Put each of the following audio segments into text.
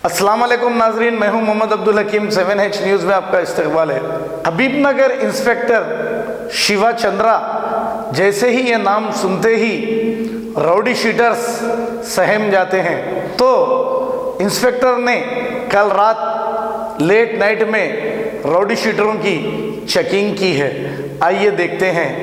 अस्सलाम वालेकुम नाजरीन, मैं हूं मोहम्मद अब्दुल हकीम। 7H न्यूज़ में आपका इस्तकबाल है। हबीबनगर इंस्पेक्टर शिवा चंद्रा, जैसे ही ये नाम सुनते ही राउडी शीटर्स सहम जाते हैं। तो इंस्पेक्टर ने कल रात लेट नाइट में राउडी शीटरों की चेकिंग की है। आइए देखते हैं।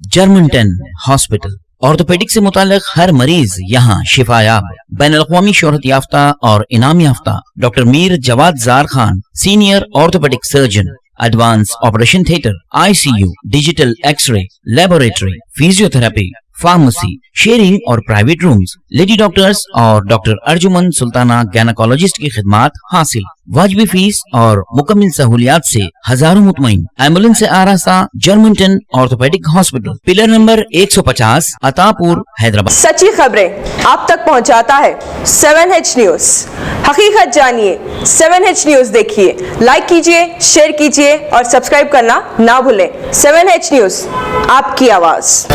जर्मन 10 हॉस्पिटल ऑर्थोपेडिक से मुताल्लिक हर मरीज यहाँ शिफायाब। बैनुल-अक़वामी शोहरत याफ्ता और इनाम याफ्ता doctor Mir Jawad Zar Khan, senior orthopaedic surgeon, advance operation theatre, ICU, digital X ray, laboratory, physiotherapy, pharmacy, sharing और प्राइवेट रूम्स, लेडी डॉक्टर्स और डॉक्टर अर्जुमन सुल्ताना गैनकोलॉजिस्ट की खिदमात हासिल। वाजिबी फीस और मुकम्मल सहूलियात से हजारों मुतमईन। एम्बुलेंस से आरास्ता German 10 orthopaedic hospital, pillar number 150, Attapur, Hyderabad. सच्ची खबरें आप तक पहुंचाता है 7H न्यूज। हकीकत जानिए, 7H न्यूज देखिए, लाइक कीजिए, शेयर कीजिए और सब्सक्राइब करना ना भूलें। 7H न्यूज, आपकी आवाज।